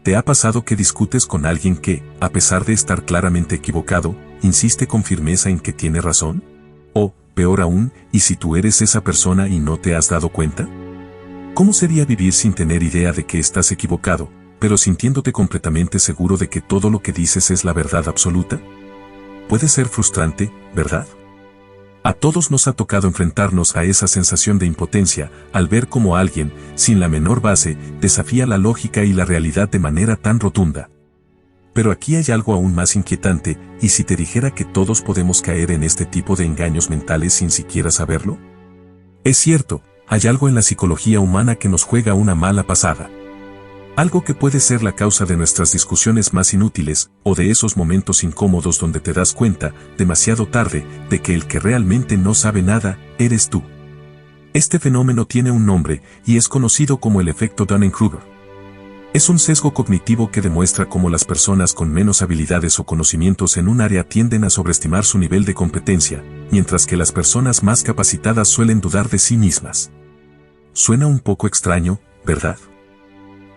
¿Te ha pasado que discutes con alguien que, a pesar de estar claramente equivocado, insiste con firmeza en que tiene razón? O, peor aún, ¿y si tú eres esa persona y no te has dado cuenta? ¿Cómo sería vivir sin tener idea de que estás equivocado, pero sintiéndote completamente seguro de que todo lo que dices es la verdad absoluta? Puede ser frustrante, ¿verdad? A todos nos ha tocado enfrentarnos a esa sensación de impotencia al ver cómo alguien, sin la menor base, desafía la lógica y la realidad de manera tan rotunda. Pero aquí hay algo aún más inquietante, ¿y si te dijera que todos podemos caer en este tipo de engaños mentales sin siquiera saberlo? Es cierto, hay algo en la psicología humana que nos juega una mala pasada. Algo que puede ser la causa de nuestras discusiones más inútiles, o de esos momentos incómodos donde te das cuenta, demasiado tarde, de que el que realmente no sabe nada, eres tú. Este fenómeno tiene un nombre, y es conocido como el efecto Dunning-Kruger. Es un sesgo cognitivo que demuestra cómo las personas con menos habilidades o conocimientos en un área tienden a sobreestimar su nivel de competencia, mientras que las personas más capacitadas suelen dudar de sí mismas. Suena un poco extraño, ¿verdad?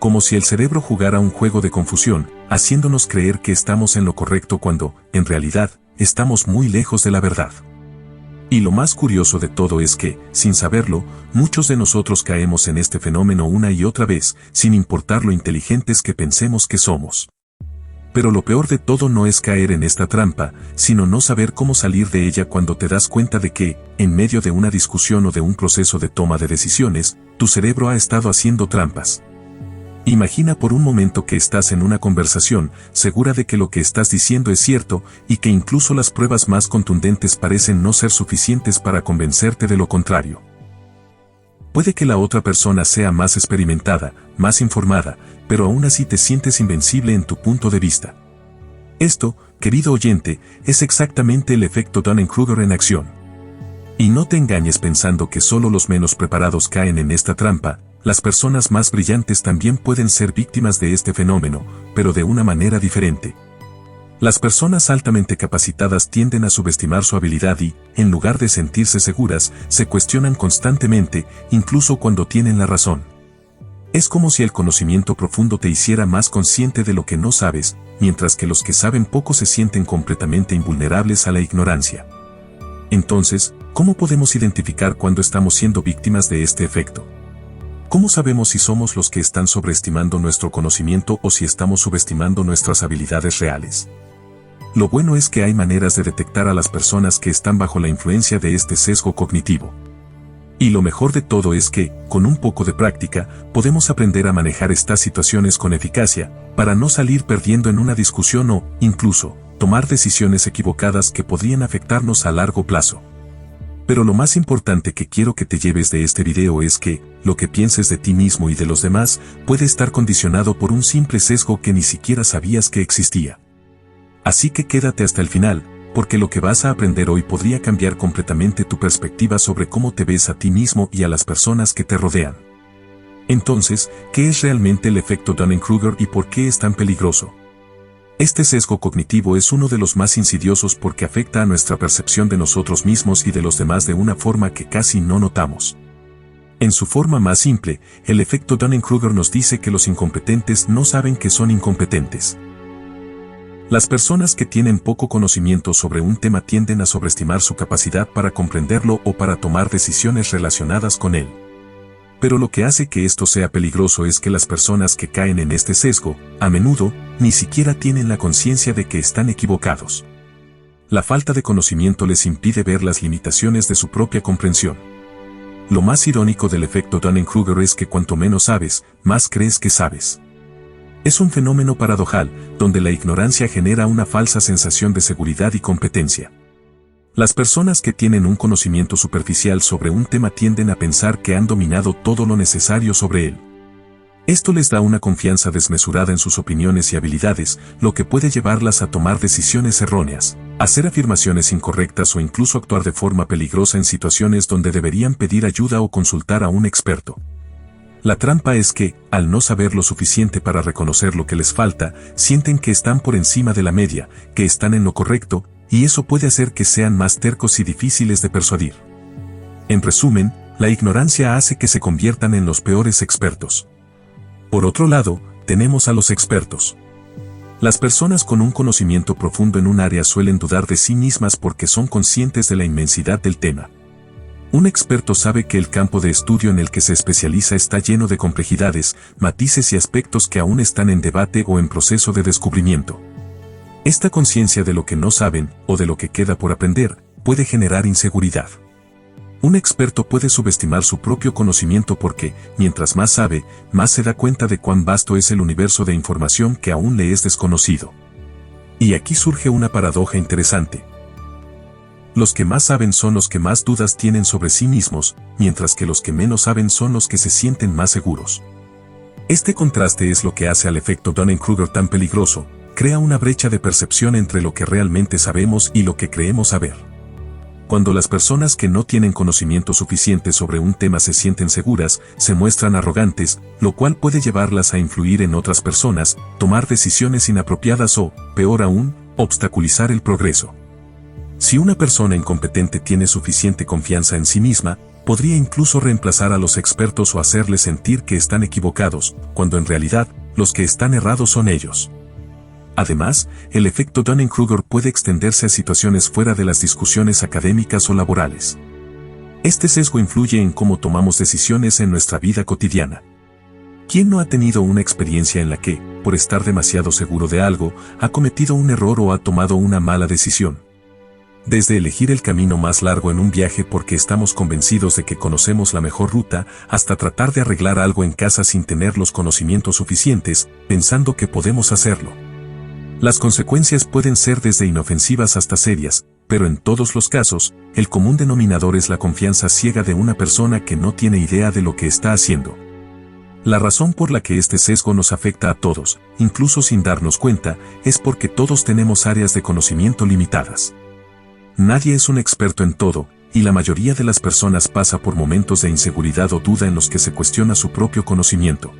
Como si el cerebro jugara un juego de confusión, haciéndonos creer que estamos en lo correcto cuando, en realidad, estamos muy lejos de la verdad. Y lo más curioso de todo es que, sin saberlo, muchos de nosotros caemos en este fenómeno una y otra vez, sin importar lo inteligentes que pensemos que somos. Pero lo peor de todo no es caer en esta trampa, sino no saber cómo salir de ella cuando te das cuenta de que, en medio de una discusión o de un proceso de toma de decisiones, tu cerebro ha estado haciendo trampas. Imagina por un momento que estás en una conversación, segura de que lo que estás diciendo es cierto, y que incluso las pruebas más contundentes parecen no ser suficientes para convencerte de lo contrario. Puede que la otra persona sea más experimentada, más informada, pero aún así te sientes invencible en tu punto de vista. Esto, querido oyente, es exactamente el efecto Dunning-Kruger en acción. Y no te engañes pensando que solo los menos preparados caen en esta trampa. Las personas más brillantes también pueden ser víctimas de este fenómeno, pero de una manera diferente. Las personas altamente capacitadas tienden a subestimar su habilidad y, en lugar de sentirse seguras, se cuestionan constantemente, incluso cuando tienen la razón. Es como si el conocimiento profundo te hiciera más consciente de lo que no sabes, mientras que los que saben poco se sienten completamente invulnerables a la ignorancia. Entonces, ¿cómo podemos identificar cuando estamos siendo víctimas de este efecto? ¿Cómo sabemos si somos los que están sobreestimando nuestro conocimiento o si estamos subestimando nuestras habilidades reales? Lo bueno es que hay maneras de detectar a las personas que están bajo la influencia de este sesgo cognitivo. Y lo mejor de todo es que, con un poco de práctica, podemos aprender a manejar estas situaciones con eficacia, para no salir perdiendo en una discusión o, incluso, tomar decisiones equivocadas que podrían afectarnos a largo plazo. Pero lo más importante que quiero que te lleves de este video es que, lo que pienses de ti mismo y de los demás, puede estar condicionado por un simple sesgo que ni siquiera sabías que existía. Así que quédate hasta el final, porque lo que vas a aprender hoy podría cambiar completamente tu perspectiva sobre cómo te ves a ti mismo y a las personas que te rodean. Entonces, ¿qué es realmente el efecto Dunning-Kruger y por qué es tan peligroso? Este sesgo cognitivo es uno de los más insidiosos porque afecta a nuestra percepción de nosotros mismos y de los demás de una forma que casi no notamos. En su forma más simple, el efecto Dunning-Kruger nos dice que los incompetentes no saben que son incompetentes. Las personas que tienen poco conocimiento sobre un tema tienden a sobreestimar su capacidad para comprenderlo o para tomar decisiones relacionadas con él. Pero lo que hace que esto sea peligroso es que las personas que caen en este sesgo, a menudo, ni siquiera tienen la conciencia de que están equivocados. La falta de conocimiento les impide ver las limitaciones de su propia comprensión. Lo más irónico del efecto Dunning-Kruger es que cuanto menos sabes, más crees que sabes. Es un fenómeno paradojal, donde la ignorancia genera una falsa sensación de seguridad y competencia. Las personas que tienen un conocimiento superficial sobre un tema tienden a pensar que han dominado todo lo necesario sobre él. Esto les da una confianza desmesurada en sus opiniones y habilidades, lo que puede llevarlas a tomar decisiones erróneas, hacer afirmaciones incorrectas o incluso actuar de forma peligrosa en situaciones donde deberían pedir ayuda o consultar a un experto. La trampa es que, al no saber lo suficiente para reconocer lo que les falta, sienten que están por encima de la media, que están en lo correcto, y eso puede hacer que sean más tercos y difíciles de persuadir. En resumen, la ignorancia hace que se conviertan en los peores expertos. Por otro lado, tenemos a los expertos. Las personas con un conocimiento profundo en un área suelen dudar de sí mismas porque son conscientes de la inmensidad del tema. Un experto sabe que el campo de estudio en el que se especializa está lleno de complejidades, matices y aspectos que aún están en debate o en proceso de descubrimiento. Esta conciencia de lo que no saben, o de lo que queda por aprender, puede generar inseguridad. Un experto puede subestimar su propio conocimiento porque, mientras más sabe, más se da cuenta de cuán vasto es el universo de información que aún le es desconocido. Y aquí surge una paradoja interesante. Los que más saben son los que más dudas tienen sobre sí mismos, mientras que los que menos saben son los que se sienten más seguros. Este contraste es lo que hace al efecto Dunning-Kruger tan peligroso, crea una brecha de percepción entre lo que realmente sabemos y lo que creemos saber. Cuando las personas que no tienen conocimiento suficiente sobre un tema se sienten seguras, se muestran arrogantes, lo cual puede llevarlas a influir en otras personas, tomar decisiones inapropiadas o, peor aún, obstaculizar el progreso. Si una persona incompetente tiene suficiente confianza en sí misma, podría incluso reemplazar a los expertos o hacerles sentir que están equivocados, cuando en realidad, los que están errados son ellos. Además, el efecto Dunning-Kruger puede extenderse a situaciones fuera de las discusiones académicas o laborales. Este sesgo influye en cómo tomamos decisiones en nuestra vida cotidiana. ¿Quién no ha tenido una experiencia en la que, por estar demasiado seguro de algo, ha cometido un error o ha tomado una mala decisión? Desde elegir el camino más largo en un viaje porque estamos convencidos de que conocemos la mejor ruta, hasta tratar de arreglar algo en casa sin tener los conocimientos suficientes, pensando que podemos hacerlo. Las consecuencias pueden ser desde inofensivas hasta serias, pero en todos los casos, el común denominador es la confianza ciega de una persona que no tiene idea de lo que está haciendo. La razón por la que este sesgo nos afecta a todos, incluso sin darnos cuenta, es porque todos tenemos áreas de conocimiento limitadas. Nadie es un experto en todo, y la mayoría de las personas pasa por momentos de inseguridad o duda en los que se cuestiona su propio conocimiento.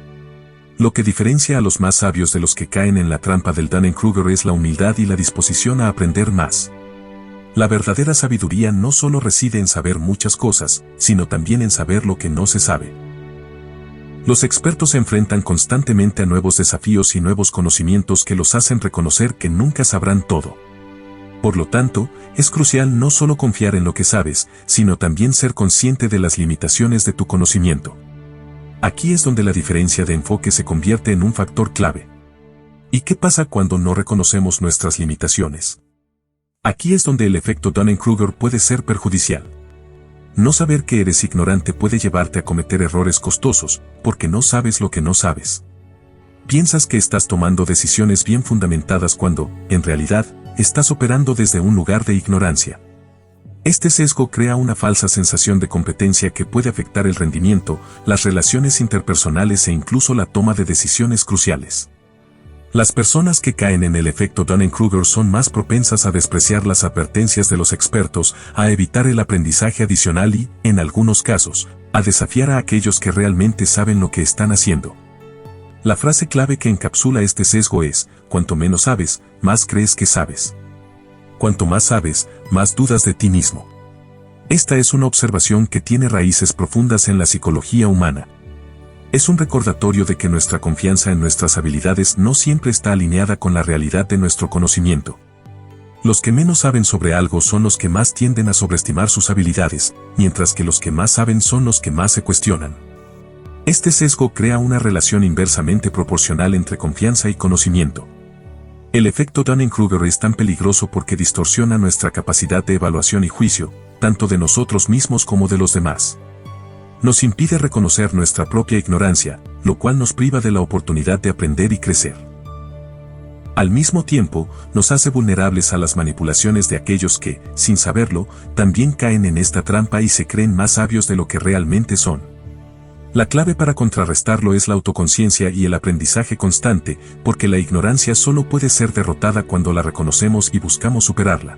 Lo que diferencia a los más sabios de los que caen en la trampa del Dunning-Kruger es la humildad y la disposición a aprender más. La verdadera sabiduría no solo reside en saber muchas cosas, sino también en saber lo que no se sabe. Los expertos se enfrentan constantemente a nuevos desafíos y nuevos conocimientos que los hacen reconocer que nunca sabrán todo. Por lo tanto, es crucial no solo confiar en lo que sabes, sino también ser consciente de las limitaciones de tu conocimiento. Aquí es donde la diferencia de enfoque se convierte en un factor clave. ¿Y qué pasa cuando no reconocemos nuestras limitaciones? Aquí es donde el efecto Dunning-Kruger puede ser perjudicial. No saber que eres ignorante puede llevarte a cometer errores costosos, porque no sabes lo que no sabes. Piensas que estás tomando decisiones bien fundamentadas cuando, en realidad, estás operando desde un lugar de ignorancia. Este sesgo crea una falsa sensación de competencia que puede afectar el rendimiento, las relaciones interpersonales e incluso la toma de decisiones cruciales. Las personas que caen en el efecto Dunning-Kruger son más propensas a despreciar las advertencias de los expertos, a evitar el aprendizaje adicional y, en algunos casos, a desafiar a aquellos que realmente saben lo que están haciendo. La frase clave que encapsula este sesgo es: cuanto menos sabes, más crees que sabes. Cuanto más sabes, más dudas de ti mismo. Esta es una observación que tiene raíces profundas en la psicología humana. Es un recordatorio de que nuestra confianza en nuestras habilidades no siempre está alineada con la realidad de nuestro conocimiento. Los que menos saben sobre algo son los que más tienden a sobreestimar sus habilidades, mientras que los que más saben son los que más se cuestionan. Este sesgo crea una relación inversamente proporcional entre confianza y conocimiento. El efecto Dunning-Kruger es tan peligroso porque distorsiona nuestra capacidad de evaluación y juicio, tanto de nosotros mismos como de los demás. Nos impide reconocer nuestra propia ignorancia, lo cual nos priva de la oportunidad de aprender y crecer. Al mismo tiempo, nos hace vulnerables a las manipulaciones de aquellos que, sin saberlo, también caen en esta trampa y se creen más sabios de lo que realmente son. La clave para contrarrestarlo es la autoconciencia y el aprendizaje constante, porque la ignorancia solo puede ser derrotada cuando la reconocemos y buscamos superarla.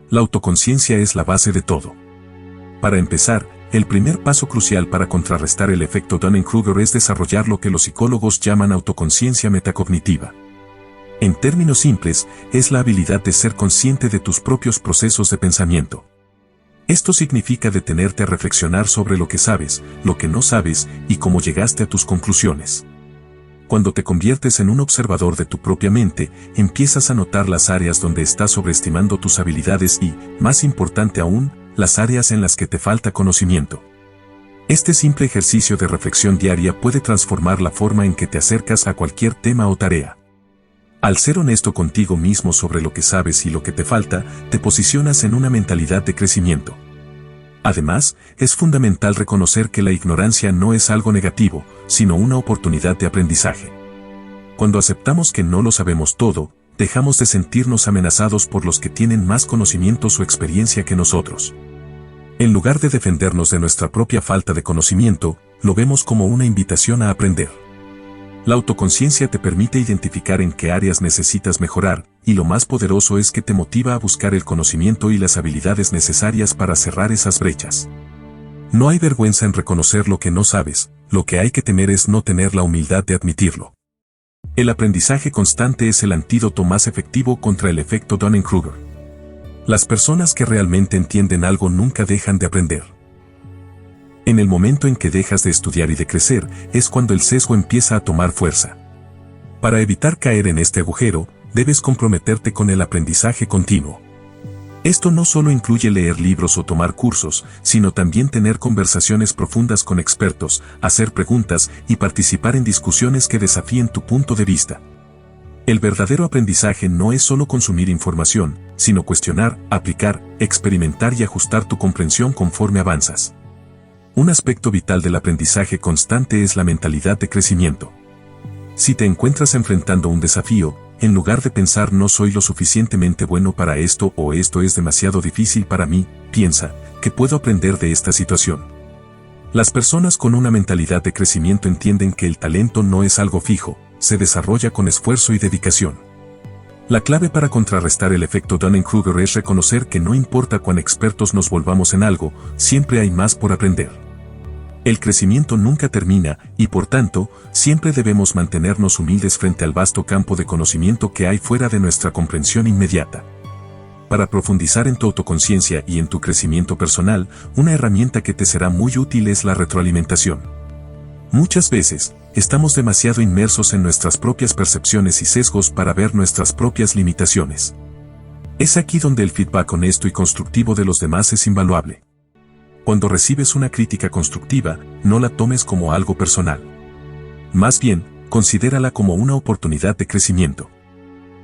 La autoconciencia es la base de todo. Para empezar, el primer paso crucial para contrarrestar el efecto Dunning-Kruger es desarrollar lo que los psicólogos llaman autoconciencia metacognitiva. En términos simples, es la habilidad de ser consciente de tus propios procesos de pensamiento. Esto significa detenerte a reflexionar sobre lo que sabes, lo que no sabes y cómo llegaste a tus conclusiones. Cuando te conviertes en un observador de tu propia mente, empiezas a notar las áreas donde estás sobreestimando tus habilidades y, más importante aún, las áreas en las que te falta conocimiento. Este simple ejercicio de reflexión diaria puede transformar la forma en que te acercas a cualquier tema o tarea. Al ser honesto contigo mismo sobre lo que sabes y lo que te falta, te posicionas en una mentalidad de crecimiento. Además, es fundamental reconocer que la ignorancia no es algo negativo, sino una oportunidad de aprendizaje. Cuando aceptamos que no lo sabemos todo, dejamos de sentirnos amenazados por los que tienen más conocimientos o experiencia que nosotros. En lugar de defendernos de nuestra propia falta de conocimiento, lo vemos como una invitación a aprender. La autoconciencia te permite identificar en qué áreas necesitas mejorar, y lo más poderoso es que te motiva a buscar el conocimiento y las habilidades necesarias para cerrar esas brechas. No hay vergüenza en reconocer lo que no sabes, lo que hay que temer es no tener la humildad de admitirlo. El aprendizaje constante es el antídoto más efectivo contra el efecto Dunning-Kruger. Las personas que realmente entienden algo nunca dejan de aprender. En el momento en que dejas de estudiar y de crecer, es cuando el sesgo empieza a tomar fuerza. Para evitar caer en este agujero, debes comprometerte con el aprendizaje continuo. Esto no solo incluye leer libros o tomar cursos, sino también tener conversaciones profundas con expertos, hacer preguntas y participar en discusiones que desafíen tu punto de vista. El verdadero aprendizaje no es solo consumir información, sino cuestionar, aplicar, experimentar y ajustar tu comprensión conforme avanzas. Un aspecto vital del aprendizaje constante es la mentalidad de crecimiento. Si te encuentras enfrentando un desafío, en lugar de pensar no soy lo suficientemente bueno para esto o esto es demasiado difícil para mí, piensa, ¿qué puedo aprender de esta situación? Las personas con una mentalidad de crecimiento entienden que el talento no es algo fijo, se desarrolla con esfuerzo y dedicación. La clave para contrarrestar el efecto Dunning-Kruger es reconocer que no importa cuán expertos nos volvamos en algo, siempre hay más por aprender. El crecimiento nunca termina y por tanto, siempre debemos mantenernos humildes frente al vasto campo de conocimiento que hay fuera de nuestra comprensión inmediata. Para profundizar en tu autoconciencia y en tu crecimiento personal, una herramienta que te será muy útil es la retroalimentación. Muchas veces, estamos demasiado inmersos en nuestras propias percepciones y sesgos para ver nuestras propias limitaciones. Es aquí donde el feedback honesto y constructivo de los demás es invaluable. Cuando recibes una crítica constructiva, no la tomes como algo personal. Más bien, considérala como una oportunidad de crecimiento.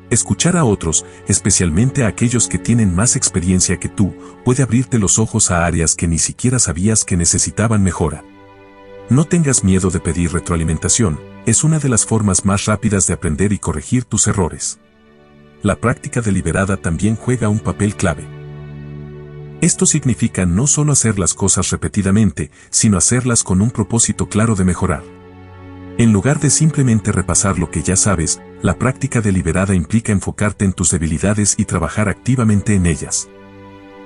Escuchar a otros, especialmente a aquellos que tienen más experiencia que tú, puede abrirte los ojos a áreas que ni siquiera sabías que necesitaban mejora. No tengas miedo de pedir retroalimentación, es una de las formas más rápidas de aprender y corregir tus errores. La práctica deliberada también juega un papel clave. Esto significa no solo hacer las cosas repetidamente, sino hacerlas con un propósito claro de mejorar. En lugar de simplemente repasar lo que ya sabes, la práctica deliberada implica enfocarte en tus debilidades y trabajar activamente en ellas.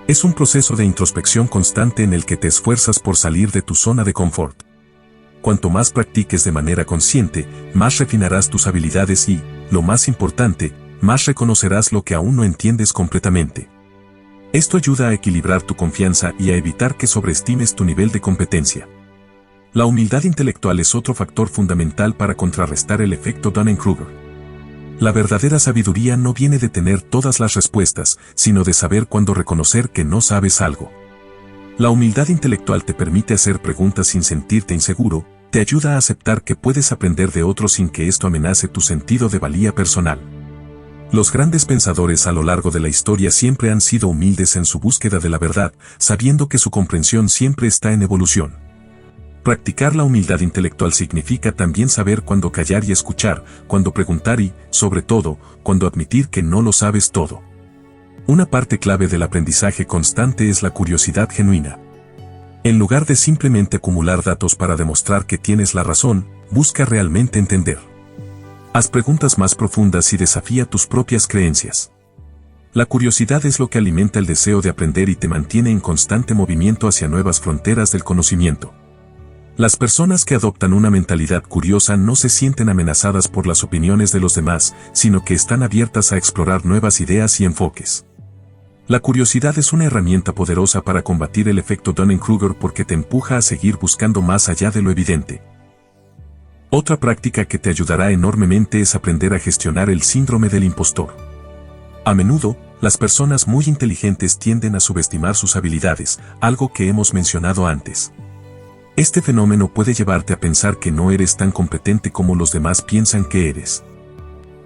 Es un proceso de introspección constante en el que te esfuerzas por salir de tu zona de confort. Cuanto más practiques de manera consciente, más refinarás tus habilidades y, lo más importante, más reconocerás lo que aún no entiendes completamente. Esto ayuda a equilibrar tu confianza y a evitar que sobreestimes tu nivel de competencia. La humildad intelectual es otro factor fundamental para contrarrestar el efecto Dunning-Kruger. La verdadera sabiduría no viene de tener todas las respuestas, sino de saber cuándo reconocer que no sabes algo. La humildad intelectual te permite hacer preguntas sin sentirte inseguro, te ayuda a aceptar que puedes aprender de otros sin que esto amenace tu sentido de valía personal. Los grandes pensadores a lo largo de la historia siempre han sido humildes en su búsqueda de la verdad, sabiendo que su comprensión siempre está en evolución. Practicar la humildad intelectual significa también saber cuándo callar y escuchar, cuándo preguntar y, sobre todo, cuándo admitir que no lo sabes todo. Una parte clave del aprendizaje constante es la curiosidad genuina. En lugar de simplemente acumular datos para demostrar que tienes la razón, busca realmente entender. Haz preguntas más profundas y desafía tus propias creencias. La curiosidad es lo que alimenta el deseo de aprender y te mantiene en constante movimiento hacia nuevas fronteras del conocimiento. Las personas que adoptan una mentalidad curiosa no se sienten amenazadas por las opiniones de los demás, sino que están abiertas a explorar nuevas ideas y enfoques. La curiosidad es una herramienta poderosa para combatir el efecto Dunning-Kruger porque te empuja a seguir buscando más allá de lo evidente. Otra práctica que te ayudará enormemente es aprender a gestionar el síndrome del impostor. A menudo, las personas muy inteligentes tienden a subestimar sus habilidades, algo que hemos mencionado antes. Este fenómeno puede llevarte a pensar que no eres tan competente como los demás piensan que eres.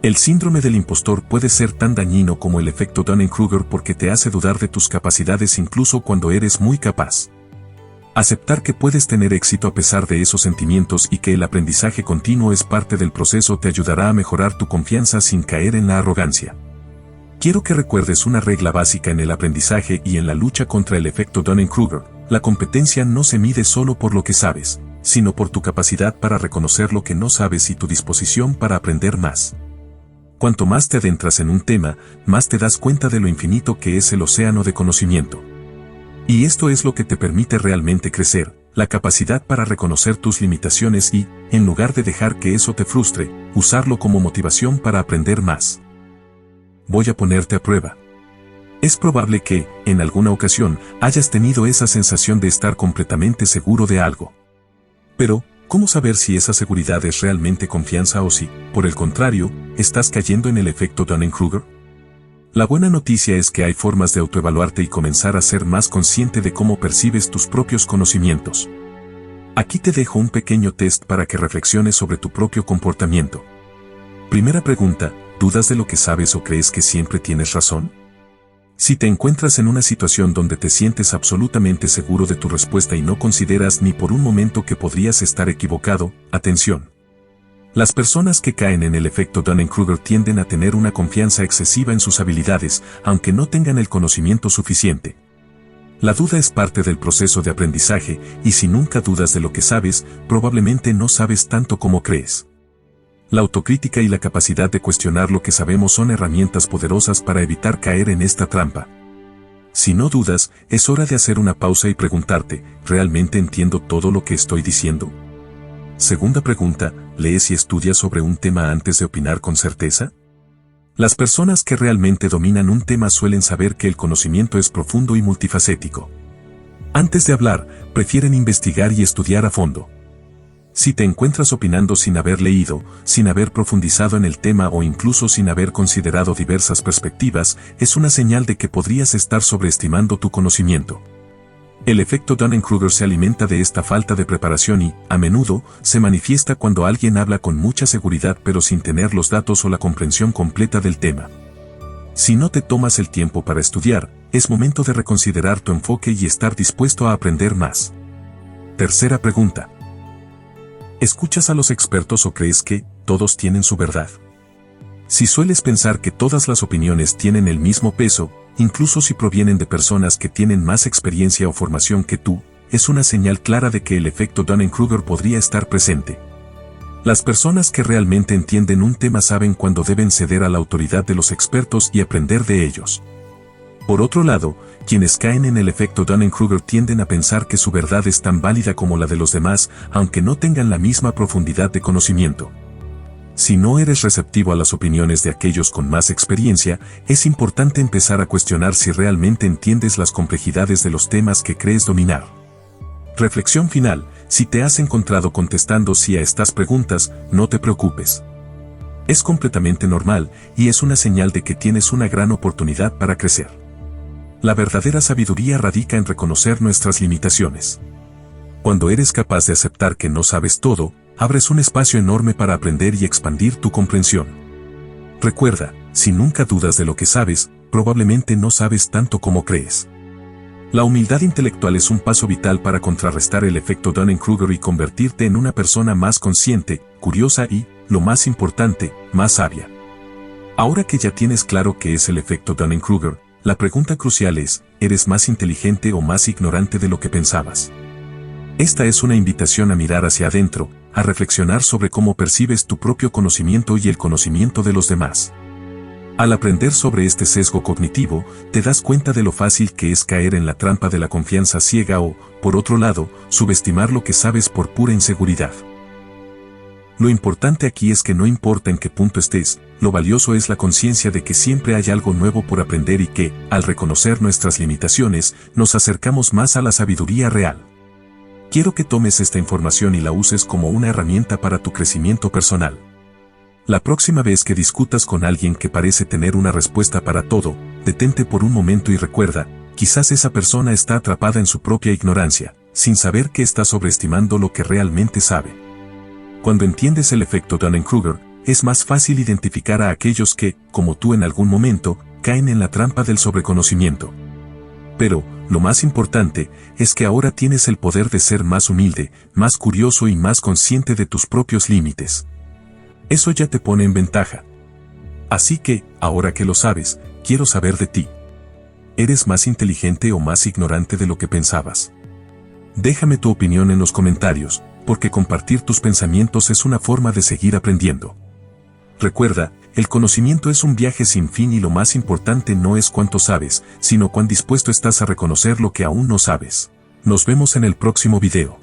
El síndrome del impostor puede ser tan dañino como el efecto Dunning-Kruger porque te hace dudar de tus capacidades incluso cuando eres muy capaz. Aceptar que puedes tener éxito a pesar de esos sentimientos y que el aprendizaje continuo es parte del proceso te ayudará a mejorar tu confianza sin caer en la arrogancia. Quiero que recuerdes una regla básica en el aprendizaje y en la lucha contra el efecto Dunning-Kruger: la competencia no se mide solo por lo que sabes, sino por tu capacidad para reconocer lo que no sabes y tu disposición para aprender más. Cuanto más te adentras en un tema, más te das cuenta de lo infinito que es el océano de conocimiento. Y esto es lo que te permite realmente crecer, la capacidad para reconocer tus limitaciones y, en lugar de dejar que eso te frustre, usarlo como motivación para aprender más. Voy a ponerte a prueba. Es probable que, en alguna ocasión, hayas tenido esa sensación de estar completamente seguro de algo. Pero, ¿cómo saber si esa seguridad es realmente confianza o si, por el contrario, estás cayendo en el efecto Dunning-Kruger? La buena noticia es que hay formas de autoevaluarte y comenzar a ser más consciente de cómo percibes tus propios conocimientos. Aquí te dejo un pequeño test para que reflexiones sobre tu propio comportamiento. Primera pregunta: ¿dudas de lo que sabes o crees que siempre tienes razón? Si te encuentras en una situación donde te sientes absolutamente seguro de tu respuesta y no consideras ni por un momento que podrías estar equivocado, atención. Las personas que caen en el efecto Dunning-Kruger tienden a tener una confianza excesiva en sus habilidades, aunque no tengan el conocimiento suficiente. La duda es parte del proceso de aprendizaje, y si nunca dudas de lo que sabes, probablemente no sabes tanto como crees. La autocrítica y la capacidad de cuestionar lo que sabemos son herramientas poderosas para evitar caer en esta trampa. Si no dudas, es hora de hacer una pausa y preguntarte: ¿realmente entiendo todo lo que estoy diciendo? Segunda pregunta: ¿lees y estudias sobre un tema antes de opinar con certeza? Las personas que realmente dominan un tema suelen saber que el conocimiento es profundo y multifacético. Antes de hablar, prefieren investigar y estudiar a fondo. Si te encuentras opinando sin haber leído, sin haber profundizado en el tema o incluso sin haber considerado diversas perspectivas, es una señal de que podrías estar sobreestimando tu conocimiento. El efecto Dunning-Kruger se alimenta de esta falta de preparación y, a menudo, se manifiesta cuando alguien habla con mucha seguridad pero sin tener los datos o la comprensión completa del tema. Si no te tomas el tiempo para estudiar, es momento de reconsiderar tu enfoque y estar dispuesto a aprender más. Tercera pregunta: ¿escuchas a los expertos o crees que todos tienen su verdad? Si sueles pensar que todas las opiniones tienen el mismo peso, incluso si provienen de personas que tienen más experiencia o formación que tú, es una señal clara de que el efecto Dunning-Kruger podría estar presente. Las personas que realmente entienden un tema saben cuándo deben ceder a la autoridad de los expertos y aprender de ellos. Por otro lado, quienes caen en el efecto Dunning-Kruger tienden a pensar que su verdad es tan válida como la de los demás, aunque no tengan la misma profundidad de conocimiento. Si no eres receptivo a las opiniones de aquellos con más experiencia, es importante empezar a cuestionar si realmente entiendes las complejidades de los temas que crees dominar. Reflexión final: si te has encontrado contestando sí a estas preguntas, no te preocupes. Es completamente normal, y es una señal de que tienes una gran oportunidad para crecer. La verdadera sabiduría radica en reconocer nuestras limitaciones. Cuando eres capaz de aceptar que no sabes todo, abres un espacio enorme para aprender y expandir tu comprensión. Recuerda, si nunca dudas de lo que sabes, probablemente no sabes tanto como crees. La humildad intelectual es un paso vital para contrarrestar el efecto Dunning-Kruger y convertirte en una persona más consciente, curiosa y, lo más importante, más sabia. Ahora que ya tienes claro qué es el efecto Dunning-Kruger, la pregunta crucial es: ¿eres más inteligente o más ignorante de lo que pensabas? Esta es una invitación a mirar hacia adentro, a reflexionar sobre cómo percibes tu propio conocimiento y el conocimiento de los demás. Al aprender sobre este sesgo cognitivo, te das cuenta de lo fácil que es caer en la trampa de la confianza ciega o, por otro lado, subestimar lo que sabes por pura inseguridad. Lo importante aquí es que no importa en qué punto estés, lo valioso es la conciencia de que siempre hay algo nuevo por aprender y que, al reconocer nuestras limitaciones, nos acercamos más a la sabiduría real. Quiero que tomes esta información y la uses como una herramienta para tu crecimiento personal. La próxima vez que discutas con alguien que parece tener una respuesta para todo, detente por un momento y recuerda, quizás esa persona está atrapada en su propia ignorancia, sin saber que está sobreestimando lo que realmente sabe. Cuando entiendes el efecto Dunning-Kruger, es más fácil identificar a aquellos que, como tú en algún momento, caen en la trampa del sobreconocimiento. Pero, lo más importante, es que ahora tienes el poder de ser más humilde, más curioso y más consciente de tus propios límites. Eso ya te pone en ventaja. Así que, ahora que lo sabes, quiero saber de ti. ¿Eres más inteligente o más ignorante de lo que pensabas? Déjame tu opinión en los comentarios, porque compartir tus pensamientos es una forma de seguir aprendiendo. Recuerda, el conocimiento es un viaje sin fin y lo más importante no es cuánto sabes, sino cuán dispuesto estás a reconocer lo que aún no sabes. Nos vemos en el próximo video.